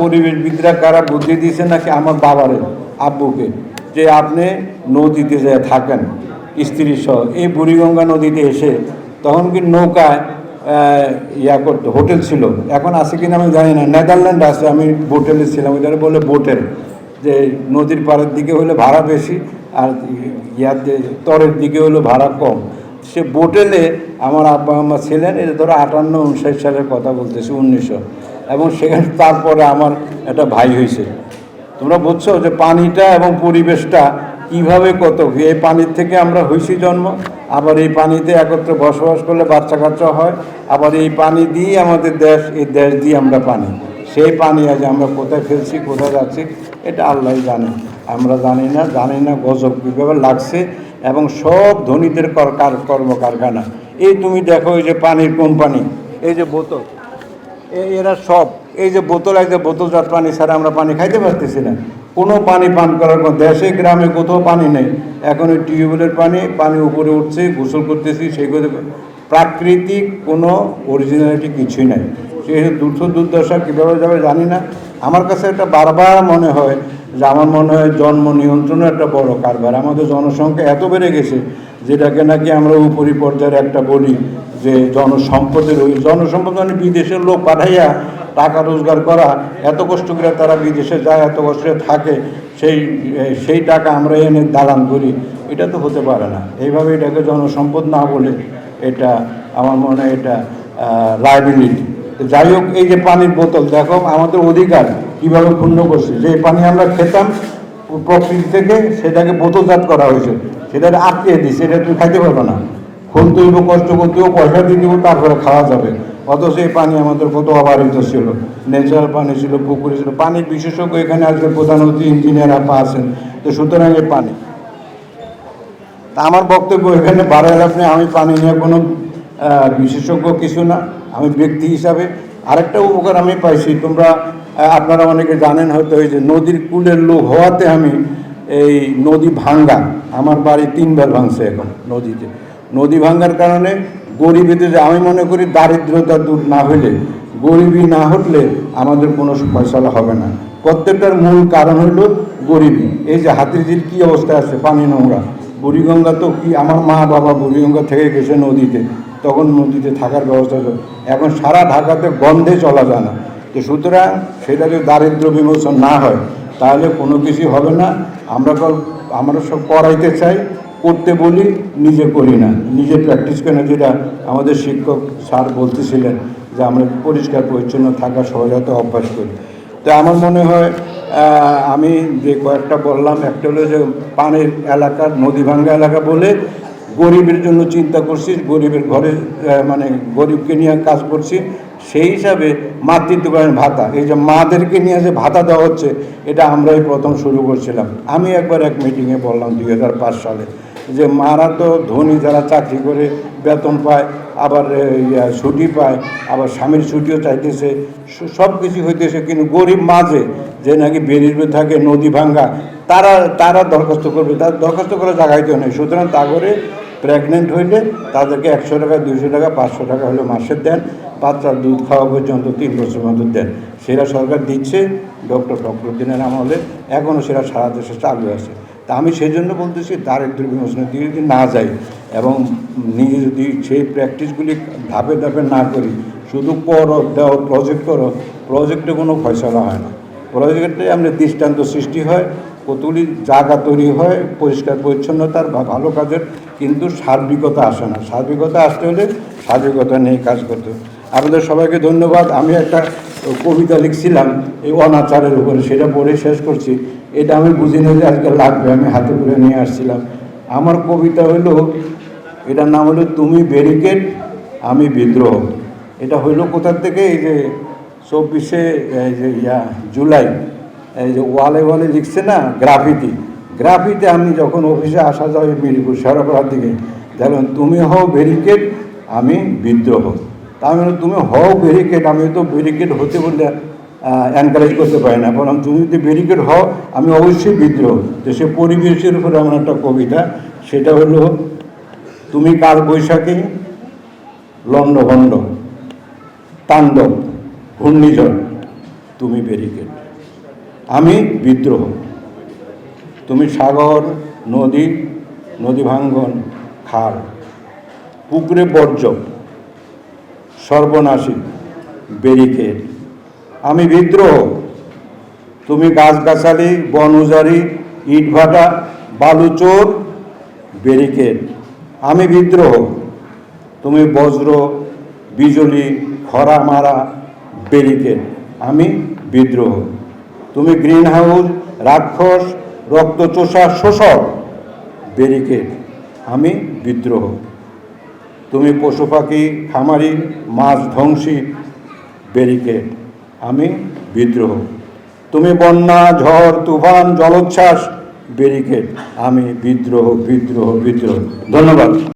পরিবেশবিদরা কারা বুদ্ধি দিয়েছে নাকি আমার বাবারে আব্বুকে যে আপনি নদীতে যায় থাকেন স্ত্রী সহ এই বুড়িগঙ্গা নদীতে এসে তখন কি নৌকায় ইয়া করতো হোটেল ছিল, এখন আছে কিনা আমি জানি না, নেদারল্যান্ড আছে, আমি বোটেলে ছিলাম, ওইটা বলে বোটেল, যে নদীর পাড়ের দিকে হলে ভাড়া বেশি আর ইয়াতে তরের দিকে হলো ভাড়া কম। সে বোটেলে আমার আব্বা আম্মা ছিলেন, এটা ধরো 58-59 সালের কথা বলতেছি, 1900, এবং সেখানে তারপরে আমার একটা ভাই হয়েছে। তোমরা বুঝছো যে পানিটা এবং পরিবেশটা কীভাবে কত, এই পানির থেকে আমরা হয়েছি জন্ম, আবার এই পানিতে একত্রে বসবাস করলে বাচ্চা কাচ্চা হয়, আবার এই পানি দিয়েই আমাদের দেশ, এই দেশ দিয়ে আমরা পানি, সেই পানি আজ আমরা কোথায় ফেলছি, কোথায় যাচ্ছি, এটা আল্লাহ জানে, আমরা জানি না গজব কীভাবে লাগছে। এবং সব ধনীদের কর্মকারখানা। এই তুমি দেখো এই যে পানির কোম্পানি, এই যে বোতল, এরা সব এই যে বোতল, এই যে বোতলজাত পানি ছাড়া আমরা পানি খাইতে পারতেছি না, কোনো পানি পান করার কোনো, দেশে গ্রামে কোথাও পানি নেই, এখন ওই টিউবওয়েলের পানি উপরে উঠছে, গোসল করতেছি, সেগুলো প্রাকৃতিক কোনো অরিজিনালিটি কিছুই নাই। সেই দুর্দশা কীভাবে যাবে জানি না। আমার কাছে একটা বারবার মনে হয় যে আমার মনে হয় জন্ম নিয়ন্ত্রণও একটা বড় কারবার। আমাদের জনসংখ্যা এত বেড়ে গেছে যেটাকে নাকি আমরা উপরি পর্যায়ের একটা বলি যে জনসম্পদের, ওই জনসম্পদ মানে বিদেশের লোক পাঠাইয়া টাকা রোজগার করা, এত কষ্ট করে তারা বিদেশে যায়, এত কষ্টে থাকে, সেই টাকা আমরা এনে দালান করি, এটা তো হতে পারে না। এইভাবে এটাকে জনসম্পদ না বলে এটা আমার মনে হয় এটা লায়াবিলিটি। যাই হোক, এই যে পানির বোতল দেখো আমাদের অধিকার কীভাবে ক্ষুণ্ণ করছে, যে পানি আমরা খেতাম প্রকৃতি থেকে, সেটাকে বোতলজাত করা হয়েছে, সেটাকে আটকে দিচ্ছে, এটা তুমি খাইতে পারবে না, খুলতে হইব, কষ্ট করতে হইব, পয়সা দিয়ে দিব, তারপরে খাওয়া যাবে। অথচ এই পানি আমাদের কত অবারিত ছিল, ন্যাচারাল পানি ছিল, পুকুরে ছিল। পানির বিশেষজ্ঞ এখানে আজকে প্রধানমন্ত্রী ইঞ্জিনিয়ার আপা আছেন, তো সুতরাং এই পানি, তা আমার বক্তব্য এখানে বাড়ার আপনি, আমি পানি নিয়ে কোনো বিশেষজ্ঞ কিছু না, আমি ব্যক্তি হিসাবে আরেকটা উপকার আমি পাইছি, আপনারা অনেকে জানেন হয়তো, এই যে নদীর কূলের লোক হওয়াতে আমি এই নদী ভাঙ্গা, আমার বাড়ি 3 বার ভাঙছে এখন নদীতে। নদী ভাঙ্গার কারণে গরিবীতে, আমি মনে করি দারিদ্রতা দূর না হইলে, গরিবী না হটলে আমাদের কোনো ফয়সালা হবে না। প্রত্যেকটার মূল কারণ হইল গরিবী। এই যে হাতিরঝিল কী অবস্থা আছে, পানি নোংরা, বুড়িগঙ্গা তো কি, আমার মা বাবা বুড়িগঙ্গা থেকে গেছে নদীতে, তখন নদীতে থাকার ব্যবস্থা ছিল, এখন সারা ঢাকাতে গন্ধে চলা যায় না। তো সুতরাং সেটা যদি দারিদ্র বিমোচন না হয় তাহলে কোনো কিছু হবে না। আমরা সব করাইতে চাই, করতে বলি, নিজে করি না, নিজে প্র্যাকটিস করি না, যেটা আমাদের শিক্ষক স্যার বলতেছিলেন যে আমরা পরিষ্কার পরিচ্ছন্ন থাকা সহজাত অভ্যাস করি। তো আমার মনে হয় আমি যে কয়েকটা বললাম, একটা হলো যে পানির এলাকার, নদী ভাঙ্গা এলাকা বলে গরিবের জন্য চিন্তা করছি, গরিবের ঘরে মানে গরিবকে নিয়ে কাজ করছি। সেই হিসাবে মাতৃত্বকালীন ভাতা, এই যে মাদেরকে নিয়ে যে ভাতা দেওয়া হচ্ছে, এটা আমরাই প্রথম শুরু করছিলাম। আমি একবার এক মিটিংয়ে বললাম 2005 সালে যে মারা তো ধনী, যারা চাকরি করে বেতন পায়, আবার ছুটি পায়, আবার স্বামীর ছুটিও চাইতেছে, সব কিছু হইতেছে, কিন্তু গরিব মাঝে যে নাকি বেরিয়ে থাকে নদী ভাঙ্গা, তারা দরখাস্ত করবে, তার দরখাস্ত করা জায়গাইতেও নেই। সুতরাং তা করে প্রেগনেন্ট হইলে তাদেরকে 100 টাকা, 200 টাকা, 500 টাকা হলে মাসে দেন, বাচ্চার দুধ খাওয়া পর্যন্ত 3 বছর মতো দেন। সেটা সরকার দিচ্ছে ডক্টর ফখরুদ্দিনের আমলে, এখনও সেটা সারা দেশে চালু আছে। তা আমি সেই জন্য বলতেছি, দারিদ্র বিমোচনের দিকে যদি না যাই এবং নিজে যদি সেই প্র্যাকটিসগুলি ধাপে ধাপে না করি, শুধু করো দাও, প্রজেক্ট করো, প্রজেক্টে কোনো ফয়সলা হয় না। প্রজেক্টে আমাদের দৃষ্টান্ত সৃষ্টি হয়, কতগুলি জায়গা তৈরি হয় পরিষ্কার পরিচ্ছন্নতার বা ভালো কাজের, কিন্তু সার্বিকতা আসে না। সার্বিকতা আসতে হলে সার্বিকতা নিয়ে কাজ করতে হবে। আপনাদের সবাইকে ধন্যবাদ। আমি একটা কবিতা লিখছিলাম এই অনাচারের উপরে, সেটা পড়ে শেষ করছি। এটা আমি বুঝি না যে আজকে লাগবে, আমি হাতে করে নিয়ে আসছিলাম। আমার কবিতা হইল, এটার নাম হলো তুমি ব্যারিকেড আমি বিদ্রোহ। এটা হইল কোথার থেকে, এই যে 24শে জুলাই এই যে ওয়ালে লিখছে না গ্রাফিতে আমি যখন অফিসে আসা যাই মিরপুর শেরপাড়ার দিকে, দেখলাম তুমি হও ব্যারিকেড আমি বিদ্রোহ। তার মানে তুমি হও ব্যারিকেড, আমি তো ব্যারিকেড হতে বললে এনকারেজ করতে পারি না, বরং তুমি যদি ব্যারিকেড হও আমি অবশ্যই বিদ্রোহ। তো সে পরিবেশের উপরে আমার একটা কবিতা, সেটা হলো তুমি কাল বৈশাখী, লণ্ডভণ্ড তাণ্ডব ঘূর্ণিঝড়, তুমি ব্যারিকেড। আমি বিদ্রোহ। তুমি সাগর, নদী, নদী ভাঙ্গন, খাল, পুকুরে বর্জ্য, সর্বনাশী, ব্যারিকেড। আমি বিদ্রোহ। তুমি গাছগাছালি, বন উজাড়ি, ইটভাটা, বালুচোর, ব্যারিকেড। আমি বিদ্রোহ। তুমি বজ্র, বিজলি, খরা মারা, ব্যারিকেড। আমি বিদ্রোহ। তুমি গ্রিন হাউস, রাক্ষস, রক্তচোষা, শোষক, ব্যারিকেড। আমি বিদ্রোহ। তুমি পশু পাখি, খামারি, মাছ ধ্বংসী, ব্যারিকেড। আমি বিদ্রোহ। তুমি বন্যা, ঝড়, তুফান, জলোচ্ছ্বাস, ব্যারিকেড। আমি বিদ্রোহ, বিদ্রোহ, বিদ্রোহ। ধন্যবাদ।